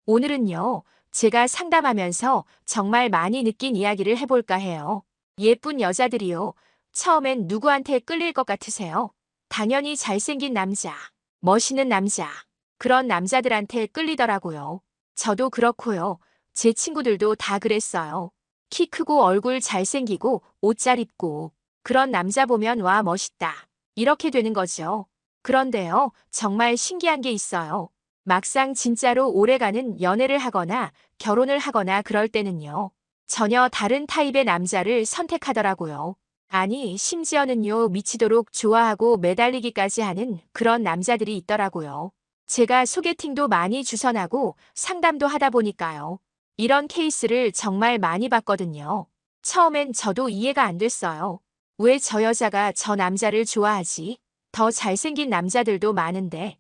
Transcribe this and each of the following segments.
오늘은요, 제가 상담하면서 정말 많이 느낀 이야기를 해볼까 해요. 예쁜 여자들이요. 처음엔 누구한테 끌릴 것 같으세요? 당연히 잘생긴 남자, 멋있는 남자. 그런 남자들한테 끌리더라고요. 저도 그렇고요. 제 친구들도 다 그랬어요. 키 크고 얼굴 잘생기고 옷 잘 입고 그런 남자 보면 와 멋있다. 이렇게 되는 거죠. 그런데요, 정말 신기한 게 있어요. 막상 진짜로 오래가는 연애를 하거나 결혼을 하거나 그럴 때는요. 전혀 다른 타입의 남자를 선택하더라고요. 아니, 심지어는요, 미치도록 좋아하고 매달리기까지 하는 그런 남자들이 있더라고요. 제가 소개팅도 많이 주선하고 상담도 하다 보니까요. 이런 케이스를 정말 많이 봤거든요. 처음엔 저도 이해가 안 됐어요. 왜 저 여자가 저 남자를 좋아하지? 더 잘생긴 남자들도 많은데.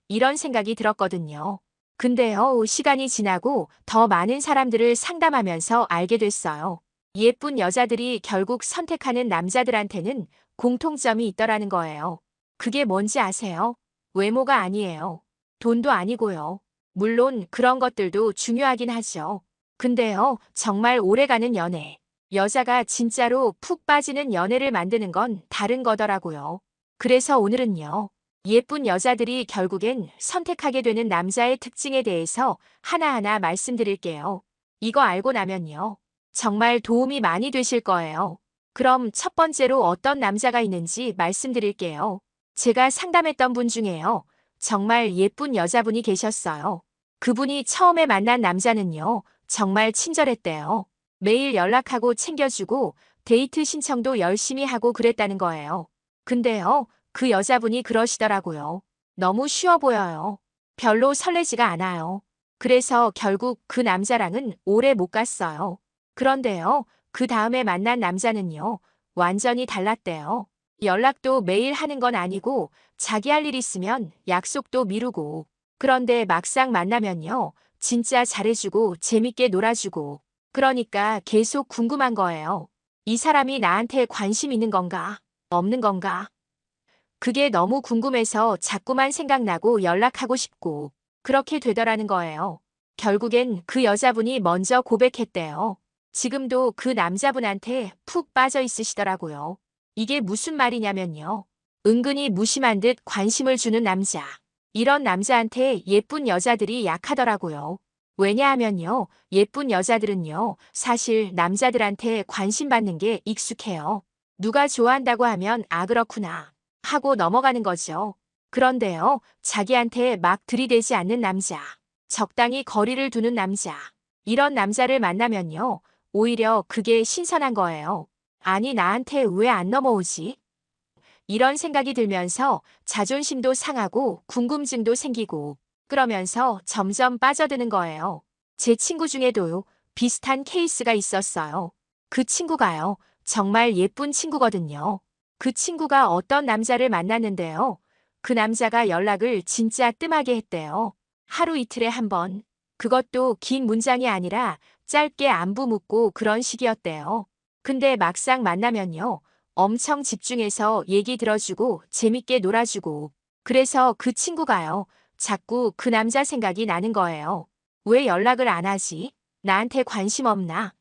이런 생각이 들었거든요. 근데요, 시간이 지나고 더 많은 사람들을 상담하면서 알게 됐어요. 예쁜 여자들이 결국 선택하는 남자들한테는 공통점이 있더라는 거예요. 그게 뭔지 아세요? 외모가 아니에요. 돈도 아니고요. 물론 그런 것들도 중요하긴 하죠. 근데요, 정말 오래가는 연애. 여자가 진짜로 푹 빠지는 연애를 만드는 건 다른 거더라고요. 그래서 오늘은요. 예쁜 여자들이 결국엔 선택하게 되는 남자의 특징에 대해서 하나하나 말씀드릴게요. 이거 알고 나면요. 정말 도움이 많이 되실 거예요. 그럼 첫 번째로 어떤 남자가 있는지 말씀드릴게요. 제가 상담했던 분 중에요. 정말 예쁜 여자분이 계셨어요. 그분이 처음에 만난 남자는요. 정말 친절했대요. 매일 연락하고 챙겨주고 데이트 신청도 열심히 하고 그랬다는 거예요. 근데요. 그 여자분이 그러시더라고요. 너무 쉬워 보여요. 별로 설레지가 않아요. 그래서 결국 그 남자랑은 오래 못 갔어요. 그런데요, 그 다음에 만난 남자는요, 완전히 달랐대요. 연락도 매일 하는 건 아니고, 자기 할 일 있으면 약속도 미루고, 그런데 막상 만나면요, 진짜 잘해주고, 재밌게 놀아주고, 그러니까 계속 궁금한 거예요. 이 사람이 나한테 관심 있는 건가? 없는 건가? 그게 너무 궁금해서 자꾸만 생각나고 연락하고 싶고 그렇게 되더라는 거예요. 결국엔 그 여자분이 먼저 고백했대요. 지금도 그 남자분한테 푹 빠져 있으시더라고요. 이게 무슨 말이냐면요. 은근히 무심한 듯 관심을 주는 남자. 이런 남자한테 예쁜 여자들이 약하더라고요. 왜냐하면요. 예쁜 여자들은요. 사실 남자들한테 관심 받는 게 익숙해요. 누가 좋아한다고 하면 아 그렇구나. 하고 넘어가는 거죠. 그런데요, 자기한테 막 들이대지 않는 남자, 적당히 거리를 두는 남자, 이런 남자를 만나면요, 오히려 그게 신선한 거예요. 아니, 나한테 왜 안 넘어오지? 이런 생각이 들면서 자존심도 상하고 궁금증도 생기고 그러면서 점점 빠져드는 거예요. 제 친구 중에도 비슷한 케이스가 있었어요. 그 친구가요, 정말 예쁜 친구거든요. 그 친구가 어떤 남자를 만났는데요. 그 남자가 연락을 진짜 뜸하게 했대요. 하루 이틀에 한 번. 그것도 긴 문장이 아니라 짧게 안부 묻고 그런 식이었대요. 근데 막상 만나면요. 엄청 집중해서 얘기 들어주고 재밌게 놀아주고 그래서 그 친구가요. 자꾸 그 남자 생각이 나는 거예요. 왜 연락을 안 하지? 나한테 관심 없나?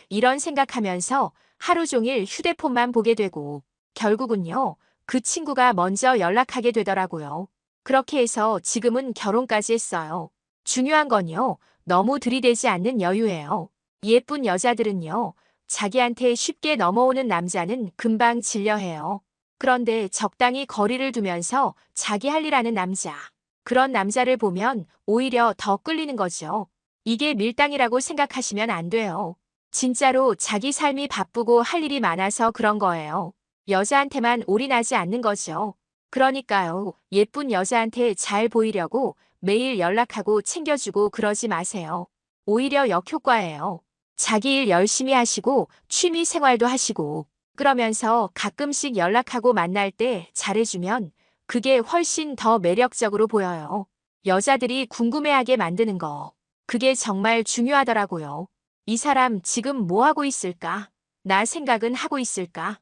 이런 생각하면서 하루 종일 휴대폰만 보게 되고 결국은요. 그 친구가 먼저 연락하게 되더라고요. 그렇게 해서 지금은 결혼까지 했어요. 중요한 건요. 너무 들이대지 않는 여유예요. 예쁜 여자들은요. 자기한테 쉽게 넘어오는 남자는 금방 질려해요. 그런데 적당히 거리를 두면서 자기 할 일 하는 남자. 그런 남자를 보면 오히려 더 끌리는 거죠. 이게 밀당이라고 생각하시면 안 돼요. 진짜로 자기 삶이 바쁘고 할 일이 많아서 그런 거예요. 여자한테만 올인하지 않는 거죠. 그러니까요. 예쁜 여자한테 잘 보이려고 매일 연락하고 챙겨주고 그러지 마세요. 오히려 역효과예요. 자기 일 열심히 하시고 취미 생활도 하시고 그러면서 가끔씩 연락하고 만날 때 잘해주면 그게 훨씬 더 매력적으로 보여요. 여자들이 궁금해하게 만드는 거. 그게 정말 중요하더라고요. 이 사람 지금 뭐 하고 있을까? 나 생각은 하고 있을까?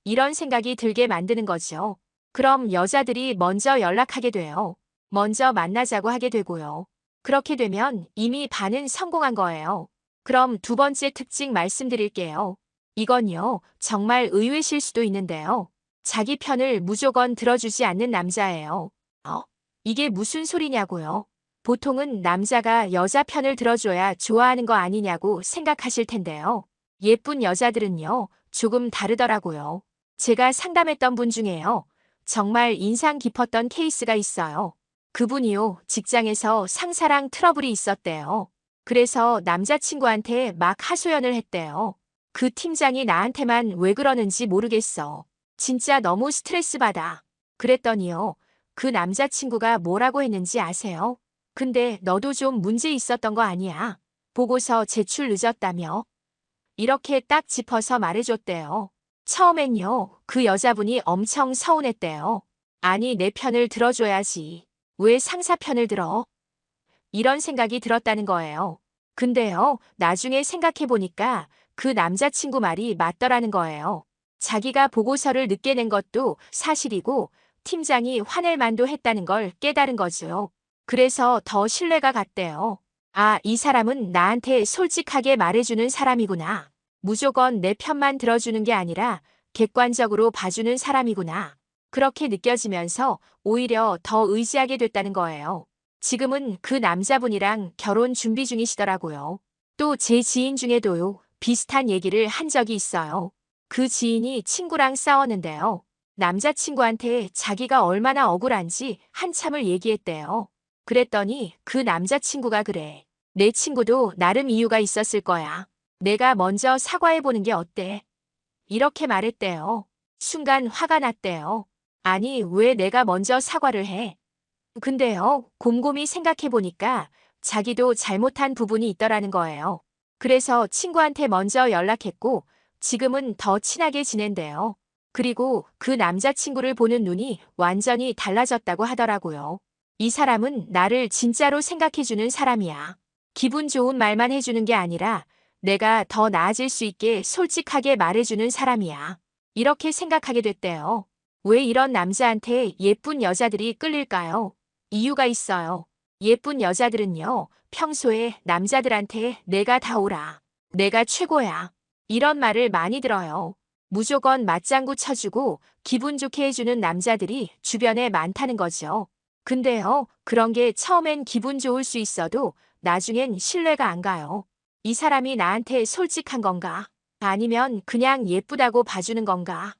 이런 생각이 들게 만드는 거죠. 그럼 여자들이 먼저 연락하게 돼요. 먼저 만나자고 하게 되고요. 그렇게 되면 이미 반은 성공한 거예요. 그럼 두 번째 특징 말씀드릴게요. 이건요, 정말 의외실 수도 있는데요. 자기 편을 무조건 들어주지 않는 남자예요. 어? 이게 무슨 소리냐고요? 보통은 남자가 여자 편을 들어줘야 좋아하는 거 아니냐고 생각하실 텐데요. 예쁜 여자들은요, 조금 다르더라고요. 제가 상담했던 분 중에요. 정말 인상 깊었던 케이스가 있어요. 그분이요, 직장에서 상사랑 트러블이 있었대요. 그래서 남자친구한테 막 하소연을 했대요. 그 팀장이 나한테만 왜 그러는지 모르겠어. 진짜 너무 스트레스 받아. 그랬더니요, 그 남자친구가 뭐라고 했는지 아세요? 근데 너도 좀 문제 있었던 거 아니야? 보고서 제출 늦었다며? 이렇게 딱 짚어서 말해줬대요. 처음엔요, 그 여자분이 엄청 서운했대요. 아니, 내 편을 들어줘야지. 왜 상사 편을 들어? 이런 생각이 들었다는 거예요. 근데요, 나중에 생각해보니까 그 남자친구 말이 맞더라는 거예요. 자기가 보고서를 늦게 낸 것도 사실이고 팀장이 화낼 만도 했다는 걸 깨달은 거죠. 그래서 더 신뢰가 갔대요. 아, 이 사람은 나한테 솔직하게 말해주는 사람이구나. 무조건 내 편만 들어주는 게 아니라 객관적으로 봐주는 사람이구나. 그렇게 느껴지면서 오히려 더 의지하게 됐다는 거예요. 지금은 그 남자분이랑 결혼 준비 중이시더라고요. 또 제 지인 중에도요, 비슷한 얘기를 한 적이 있어요. 그 지인이 친구랑 싸웠는데요. 남자친구한테 자기가 얼마나 억울한지 한참을 얘기했대요. 그랬더니 그 남자친구가 그래. 내 친구도 나름 이유가 있었을 거야. 내가 먼저 사과해보는 게 어때? 이렇게 말했대요. 순간 화가 났대요. 아니, 왜 내가 먼저 사과를 해? 근데요, 곰곰이 생각해보니까 자기도 잘못한 부분이 있더라는 거예요. 그래서 친구한테 먼저 연락했고 지금은 더 친하게 지낸대요. 그리고 그 남자친구를 보는 눈이 완전히 달라졌다고 하더라고요. 이 사람은 나를 진짜로 생각해주는 사람이야. 기분 좋은 말만 해주는 게 아니라 내가 더 나아질 수 있게 솔직하게 말해주는 사람이야. 이렇게 생각하게 됐대요. 왜 이런 남자한테 예쁜 여자들이 끌릴까요? 이유가 있어요. 예쁜 여자들은요, 평소에 남자들한테 내가 다 오라. 내가 최고야. 이런 말을 많이 들어요. 무조건 맞장구 쳐주고 기분 좋게 해주는 남자들이 주변에 많다는 거죠. 근데요, 그런 게 처음엔 기분 좋을 수 있어도 나중엔 신뢰가 안 가요. 이 사람이 나한테 솔직한 건가? 아니면 그냥 예쁘다고 봐주는 건가?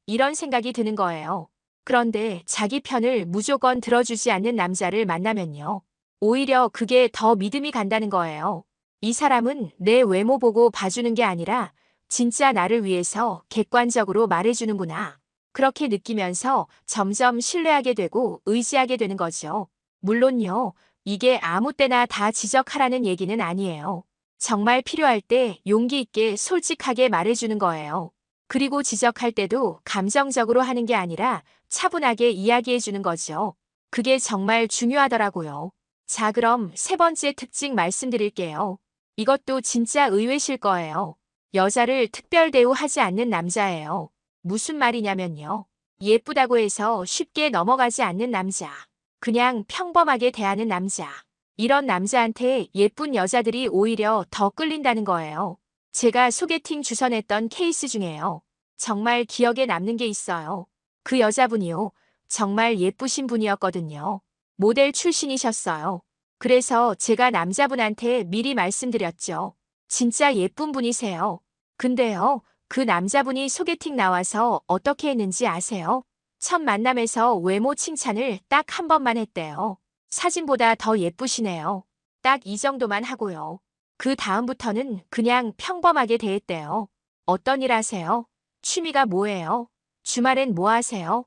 이런 생각이 드는 거예요. 그런데 자기 편을 무조건 들어주지 않는 남자를 만나면요. 오히려 그게 더 믿음이 간다는 거예요. 이 사람은 내 외모 보고 봐주는 게 아니라 진짜 나를 위해서 객관적으로 말해주는구나. 그렇게 느끼면서 점점 신뢰하게 되고 의지하게 되는 거죠. 물론요, 이게 아무 때나 다 지적하라는 얘기는 아니에요. 정말 필요할 때 용기 있게 솔직하게 말해주는 거예요. 그리고 지적할 때도 감정적으로 하는 게 아니라 차분하게 이야기해 주는 거죠. 그게 정말 중요하더라고요. 자, 그럼 세 번째 특징 말씀드릴게요. 이것도 진짜 의외실 거예요. 여자를 특별 대우하지 않는 남자예요. 무슨 말이냐면요. 예쁘다고 해서 쉽게 넘어가지 않는 남자. 그냥 평범하게 대하는 남자. 이런 남자한테 예쁜 여자들이 오히려 더 끌린다는 거예요. 제가 소개팅 주선했던 케이스 중에요. 정말 기억에 남는 게 있어요. 그 여자분이요. 정말 예쁘신 분이었거든요. 모델 출신이셨어요. 그래서 제가 남자분한테 미리 말씀드렸죠. 진짜 예쁜 분이세요. 근데요, 그 남자분이 소개팅 나와서 어떻게 했는지 아세요? 첫 만남에서 외모 칭찬을 딱 한 번만 했대요. 사진보다 더 예쁘시네요. 딱 이 정도만 하고요. 그 다음부터는 그냥 평범하게 대했대요. 어떤 일 하세요? 취미가 뭐예요? 주말엔 뭐 하세요?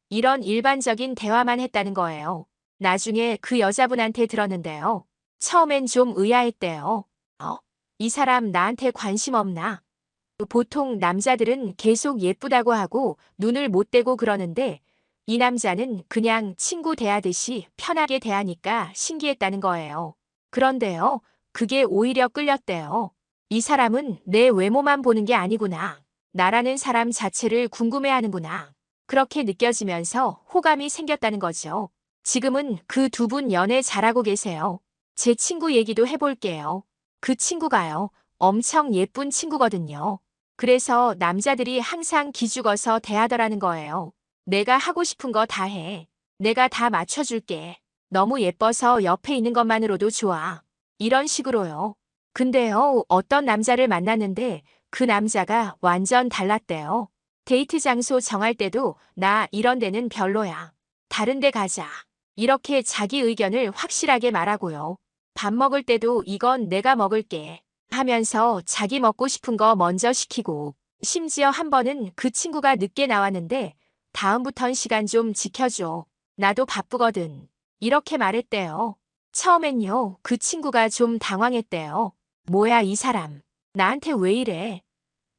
이런 일반적인 대화만 했다는 거예요. 나중에 그 여자분한테 들었는데요. 처음엔 좀 의아했대요. 이 사람 나한테 관심 없나? 보통 남자들은 계속 예쁘다고 하고 눈을 못 떼고 그러는데 이 남자는 그냥 친구 대하듯이 편하게 대하니까 신기했다는 거예요. 그런데요, 그게 오히려 끌렸대요. 이 사람은 내 외모만 보는 게 아니구나. 나라는 사람 자체를 궁금해하는구나. 그렇게 느껴지면서 호감이 생겼다는 거죠. 지금은 그 두 분 연애 잘하고 계세요. 제 친구 얘기도 해볼게요. 그 친구가요, 엄청 예쁜 친구거든요. 그래서 남자들이 항상 기죽어서 대하더라는 거예요. 내가 하고 싶은 거 다 해. 내가 다 맞춰줄게. 너무 예뻐서 옆에 있는 것만으로도 좋아. 이런 식으로요. 근데요, 어떤 남자를 만났는데 그 남자가 완전 달랐대요. 데이트 장소 정할 때도 나 이런 데는 별로야. 다른 데 가자. 이렇게 자기 의견을 확실하게 말하고요. 밥 먹을 때도 이건 내가 먹을게 하면서 자기 먹고 싶은 거 먼저 시키고, 심지어 한 번은 그 친구가 늦게 나왔는데 다음부턴 시간 좀 지켜줘. 나도 바쁘거든. 이렇게 말했대요. 처음엔요, 그 친구가 좀 당황했대요. 뭐야, 이 사람. 나한테 왜 이래?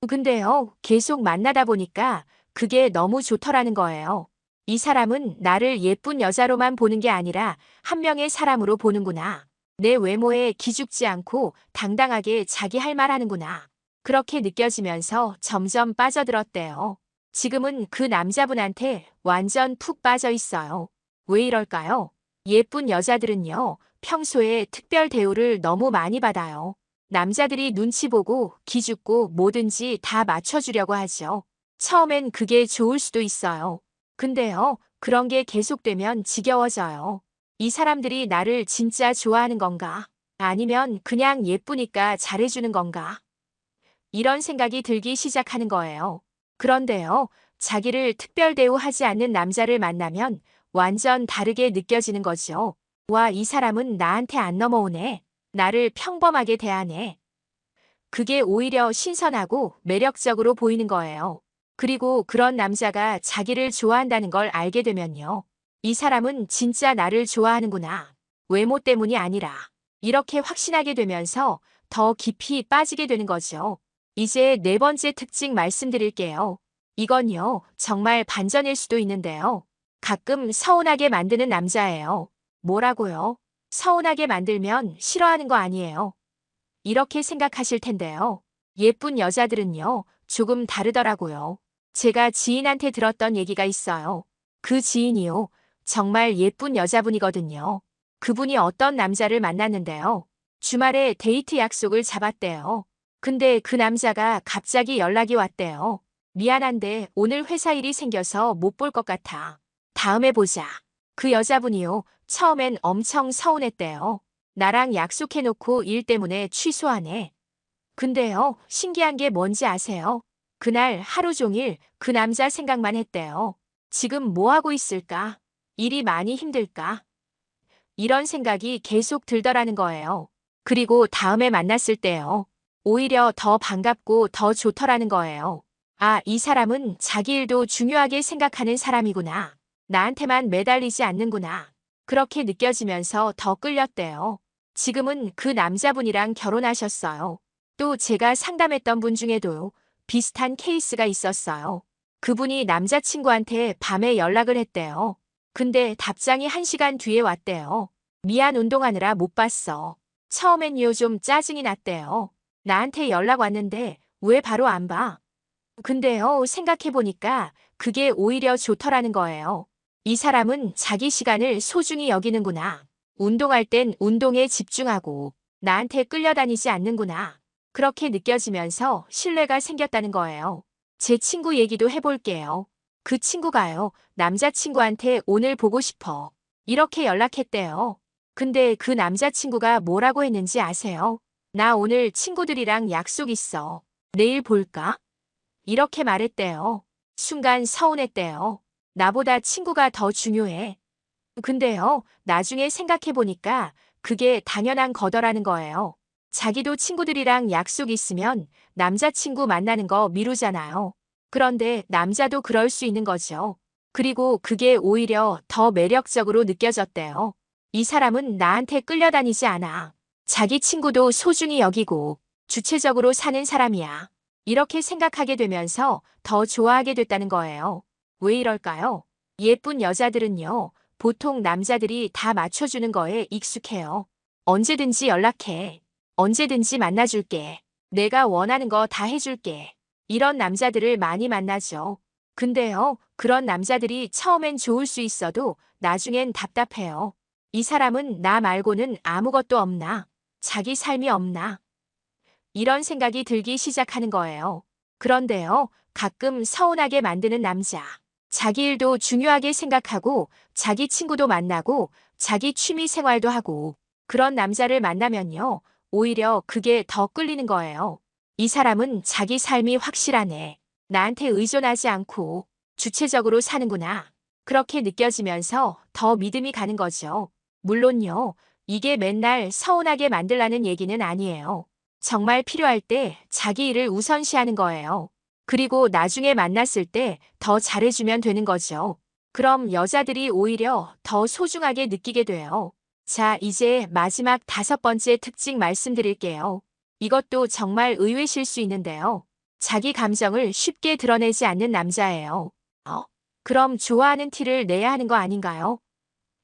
근데요, 계속 만나다 보니까 그게 너무 좋더라는 거예요. 이 사람은 나를 예쁜 여자로만 보는 게 아니라 한 명의 사람으로 보는구나. 내 외모에 기죽지 않고 당당하게 자기 할 말 하는구나. 그렇게 느껴지면서 점점 빠져들었대요. 지금은 그 남자분한테 완전 푹 빠져 있어요. 왜 이럴까요? 예쁜 여자들은요, 평소에 특별 대우를 너무 많이 받아요. 남자들이 눈치 보고 기죽고 뭐든지 다 맞춰주려고 하죠. 처음엔 그게 좋을 수도 있어요. 근데요, 그런 게 계속되면 지겨워져요. 이 사람들이 나를 진짜 좋아하는 건가? 아니면 그냥 예쁘니까 잘해주는 건가? 이런 생각이 들기 시작하는 거예요. 그런데요, 자기를 특별 대우하지 않는 남자를 만나면 완전 다르게 느껴지는 거죠. 와, 이 사람은 나한테 안 넘어오네. 나를 평범하게 대하네. 그게 오히려 신선하고 매력적으로 보이는 거예요. 그리고 그런 남자가 자기를 좋아한다는 걸 알게 되면요. 이 사람은 진짜 나를 좋아하는구나. 외모 때문이 아니라. 이렇게 확신하게 되면서 더 깊이 빠지게 되는 거죠. 이제 네 번째 특징 말씀드릴게요. 이건요, 정말 반전일 수도 있는데요. 가끔 서운하게 만드는 남자예요. 뭐라고요? 서운하게 만들면 싫어하는 거 아니에요. 이렇게 생각하실 텐데요. 예쁜 여자들은요, 조금 다르더라고요. 제가 지인한테 들었던 얘기가 있어요. 그 지인이요, 정말 예쁜 여자분이거든요. 그분이 어떤 남자를 만났는데요. 주말에 데이트 약속을 잡았대요. 근데 그 남자가 갑자기 연락이 왔대요. 미안한데 오늘 회사 일이 생겨서 못 볼 것 같아. 다음에 보자. 그 여자분이요, 처음엔 엄청 서운했대요. 나랑 약속해놓고 일 때문에 취소하네. 근데요, 신기한 게 뭔지 아세요? 그날 하루 종일 그 남자 생각만 했대요. 지금 뭐 하고 있을까? 일이 많이 힘들까? 이런 생각이 계속 들더라는 거예요. 그리고 다음에 만났을 때요. 오히려 더 반갑고 더 좋더라는 거예요. 아, 이 사람은 자기 일도 중요하게 생각하는 사람이구나. 나한테만 매달리지 않는구나. 그렇게 느껴지면서 더 끌렸대요. 지금은 그 남자분이랑 결혼하셨어요. 또 제가 상담했던 분 중에도 비슷한 케이스가 있었어요. 그분이 남자친구한테 밤에 연락을 했대요. 근데 답장이 1시간 뒤에 왔대요. 미안, 운동하느라 못 봤어. 처음엔요, 좀 짜증이 났대요. 나한테 연락 왔는데 왜 바로 안 봐? 근데요, 생각해보니까 그게 오히려 좋더라는 거예요. 이 사람은 자기 시간을 소중히 여기는구나. 운동할 땐 운동에 집중하고 나한테 끌려다니지 않는구나. 그렇게 느껴지면서 신뢰가 생겼다는 거예요. 제 친구 얘기도 해볼게요. 그 친구가요, 남자친구한테 오늘 보고 싶어. 이렇게 연락했대요. 근데 그 남자친구가 뭐라고 했는지 아세요? 나 오늘 친구들이랑 약속 있어. 내일 볼까? 이렇게 말했대요. 순간 서운했대요. 나보다 친구가 더 중요해. 근데요, 나중에 생각해보니까 그게 당연한 거더라는 거예요. 자기도 친구들이랑 약속 있으면 남자친구 만나는 거 미루잖아요. 그런데 남자도 그럴 수 있는 거죠. 그리고 그게 오히려 더 매력적으로 느껴졌대요. 이 사람은 나한테 끌려다니지 않아. 자기 친구도 소중히 여기고 주체적으로 사는 사람이야. 이렇게 생각하게 되면서 더 좋아하게 됐다는 거예요. 왜 이럴까요? 예쁜 여자들은요, 보통 남자들이 다 맞춰주는 거에 익숙해요. 언제든지 연락해. 언제든지 만나줄게. 내가 원하는 거 다 해줄게. 이런 남자들을 많이 만나죠. 근데요, 그런 남자들이 처음엔 좋을 수 있어도 나중엔 답답해요. 이 사람은 나 말고는 아무것도 없나? 자기 삶이 없나? 이런 생각이 들기 시작하는 거예요. 그런데요, 가끔 서운하게 만드는 남자. 자기 일도 중요하게 생각하고, 자기 친구도 만나고, 자기 취미 생활도 하고, 그런 남자를 만나면요, 오히려 그게 더 끌리는 거예요. 이 사람은 자기 삶이 확실하네. 나한테 의존하지 않고 주체적으로 사는구나. 그렇게 느껴지면서 더 믿음이 가는 거죠. 물론요, 이게 맨날 서운하게 만들라는 얘기는 아니에요. 정말 필요할 때 자기 일을 우선시하는 거예요. 그리고 나중에 만났을 때 더 잘해주면 되는 거죠. 그럼 여자들이 오히려 더 소중하게 느끼게 돼요. 자, 이제 마지막 5번째 특징 말씀드릴게요. 이것도 정말 의외실 수 있는데요. 자기 감정을 쉽게 드러내지 않는 남자예요. 그럼 좋아하는 티를 내야 하는 거 아닌가요?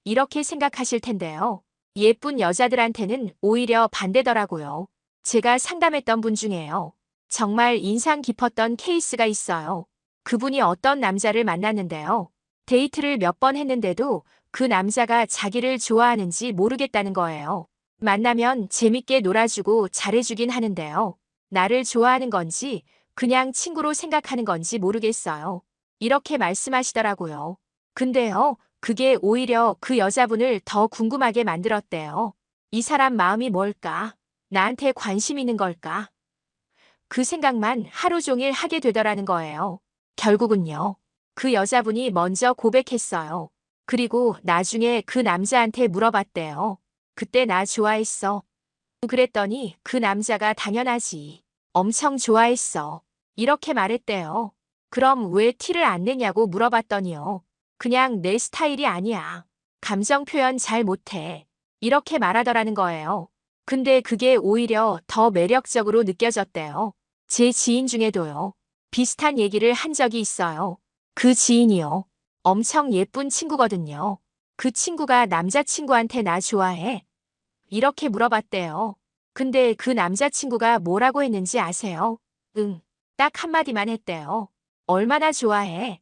이렇게 생각하실 텐데요. 예쁜 여자들한테는 오히려 반대더라고요. 제가 상담했던 분 중에요. 정말 인상 깊었던 케이스가 있어요. 그분이 어떤 남자를 만났는데요. 데이트를 몇 번 했는데도 그 남자가 자기를 좋아하는지 모르겠다는 거예요. 만나면 재밌게 놀아주고 잘해주긴 하는데요. 나를 좋아하는 건지 그냥 친구로 생각하는 건지 모르겠어요. 이렇게 말씀하시더라고요. 근데요, 그게 오히려 그 여자분을 더 궁금하게 만들었대요. 이 사람 마음이 뭘까? 나한테 관심 있는 걸까? 그 생각만 하루 종일 하게 되더라는 거예요. 결국은요, 그 여자분이 먼저 고백했어요. 그리고 나중에 그 남자한테 물어봤대요. 그때 나 좋아했어. 그랬더니 그 남자가 당연하지. 엄청 좋아했어. 이렇게 말했대요. 그럼 왜 티를 안 내냐고 물어봤더니요. 그냥 내 스타일이 아니야. 감정 표현 잘 못해. 이렇게 말하더라는 거예요. 근데 그게 오히려 더 매력적으로 느껴졌대요. 제 지인 중에도요. 비슷한 얘기를 한 적이 있어요. 그 지인이요. 엄청 예쁜 친구거든요. 그 친구가 남자친구한테 나 좋아해? 이렇게 물어봤대요. 근데 그 남자친구가 뭐라고 했는지 아세요? 응. 딱 한마디만 했대요. 얼마나 좋아해?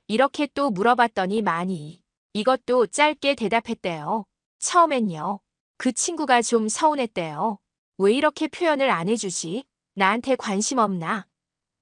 이렇게 또 물어봤더니 많이. 이것도 짧게 대답했대요. 처음엔요. 그 친구가 좀 서운했대요. 왜 이렇게 표현을 안 해주지? 나한테 관심 없나?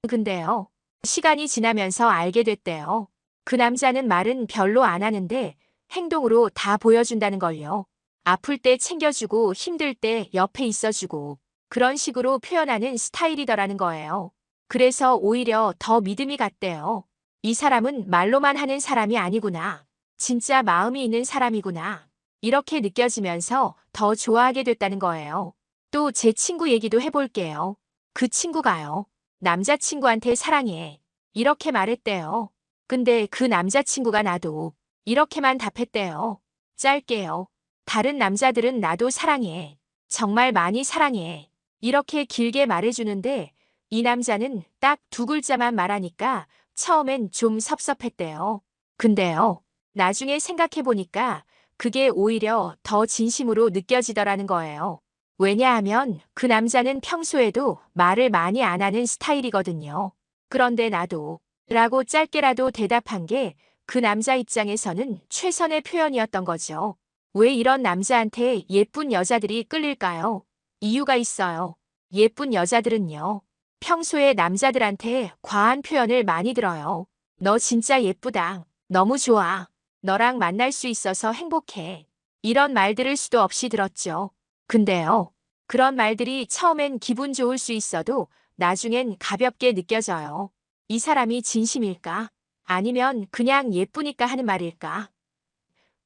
근데요. 시간이 지나면서 알게 됐대요. 그 남자는 말은 별로 안 하는데 행동으로 다 보여준다는 걸요. 아플 때 챙겨주고 힘들 때 옆에 있어주고 그런 식으로 표현하는 스타일이더라는 거예요. 그래서 오히려 더 믿음이 갔대요. 이 사람은 말로만 하는 사람이 아니구나. 진짜 마음이 있는 사람이구나. 이렇게 느껴지면서 더 좋아하게 됐다는 거예요. 또 제 친구 얘기도 해볼게요. 그 친구가요. 남자친구한테 사랑해. 이렇게 말했대요. 근데 그 남자친구가 나도 이렇게만 답했대요. 짧게요. 다른 남자들은 나도 사랑해. 정말 많이 사랑해. 이렇게 길게 말해주는데 이 남자는 딱 2글자만 말하니까 처음엔 좀 섭섭했대요. 근데요. 나중에 생각해보니까 그게 오히려 더 진심으로 느껴지더라는 거예요. 왜냐하면 그 남자는 평소에도 말을 많이 안 하는 스타일이거든요. 그런데 나도 라고 짧게라도 대답한 게 그 남자 입장에서는 최선의 표현이었던 거죠. 왜 이런 남자한테 예쁜 여자들이 끌릴까요? 이유가 있어요. 예쁜 여자들은요. 평소에 남자들한테 과한 표현을 많이 들어요. 너 진짜 예쁘다. 너무 좋아. 너랑 만날 수 있어서 행복해. 이런 말들을 수도 없이 들었죠. 근데요. 그런 말들이 처음엔 기분 좋을 수 있어도 나중엔 가볍게 느껴져요. 이 사람이 진심일까? 아니면 그냥 예쁘니까 하는 말일까?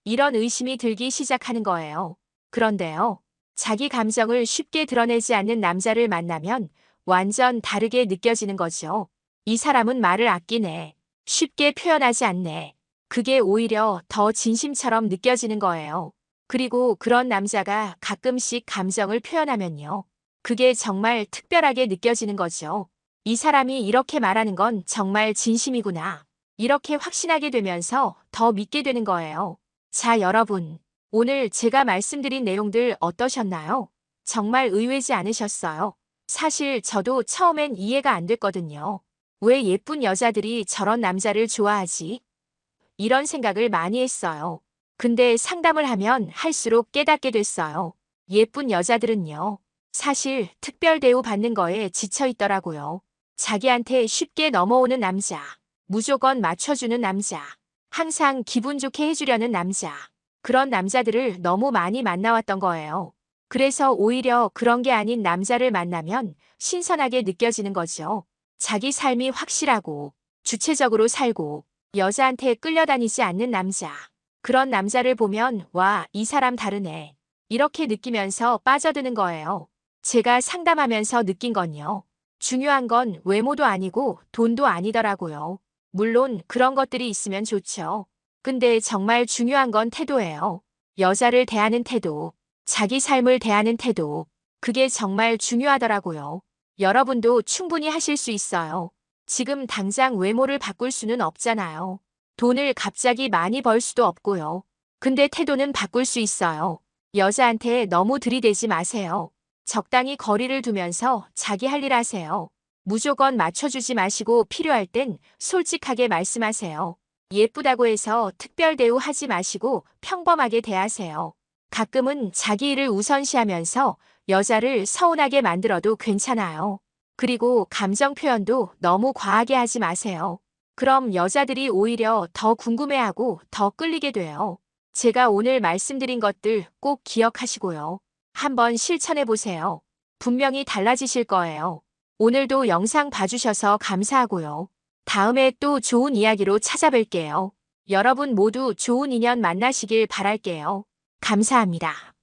이런 의심이 들기 시작하는 거예요. 그런데요. 자기 감정을 쉽게 드러내지 않는 남자를 만나면 완전 다르게 느껴지는 거죠. 이 사람은 말을 아끼네. 쉽게 표현하지 않네. 그게 오히려 더 진심처럼 느껴지는 거예요. 그리고 그런 남자가 가끔씩 감정을 표현하면요. 그게 정말 특별하게 느껴지는 거죠. 이 사람이 이렇게 말하는 건 정말 진심이구나. 이렇게 확신하게 되면서 더 믿게 되는 거예요. 자, 여러분. 오늘 제가 말씀드린 내용들 어떠셨나요? 정말 의외지 않으셨어요? 사실 저도 처음엔 이해가 안 됐거든요. 왜 예쁜 여자들이 저런 남자를 좋아하지? 이런 생각을 많이 했어요. 근데 상담을 하면 할수록 깨닫게 됐어요. 예쁜 여자들은요. 사실 특별 대우 받는 거에 지쳐 있더라고요. 자기한테 쉽게 넘어오는 남자, 무조건 맞춰주는 남자, 항상 기분 좋게 해주려는 남자. 그런 남자들을 너무 많이 만나왔던 거예요. 그래서 오히려 그런 게 아닌 남자를 만나면 신선하게 느껴지는 거죠. 자기 삶이 확실하고 주체적으로 살고 여자한테 끌려다니지 않는 남자. 그런 남자를 보면 와, 이 사람 다르네. 이렇게 느끼면서 빠져드는 거예요. 제가 상담하면서 느낀 건요. 중요한 건 외모도 아니고 돈도 아니더라고요. 물론 그런 것들이 있으면 좋죠. 근데 정말 중요한 건 태도예요. 여자를 대하는 태도, 자기 삶을 대하는 태도. 그게 정말 중요하더라고요. 여러분도 충분히 하실 수 있어요. 지금 당장 외모를 바꿀 수는 없잖아요. 돈을 갑자기 많이 벌 수도 없고요. 근데 태도는 바꿀 수 있어요. 여자한테 너무 들이대지 마세요. 적당히 거리를 두면서 자기 할 일 하세요. 무조건 맞춰주지 마시고 필요할 땐 솔직하게 말씀하세요. 예쁘다고 해서 특별 대우하지 마시고 평범하게 대하세요. 가끔은 자기 일을 우선시하면서 여자를 서운하게 만들어도 괜찮아요. 그리고 감정 표현도 너무 과하게 하지 마세요. 그럼 여자들이 오히려 더 궁금해하고 더 끌리게 돼요. 제가 오늘 말씀드린 것들 꼭 기억하시고요. 한번 실천해 보세요. 분명히 달라지실 거예요. 오늘도 영상 봐주셔서 감사하고요. 다음에 또 좋은 이야기로 찾아뵐게요. 여러분 모두 좋은 인연 만나시길 바랄게요. 감사합니다.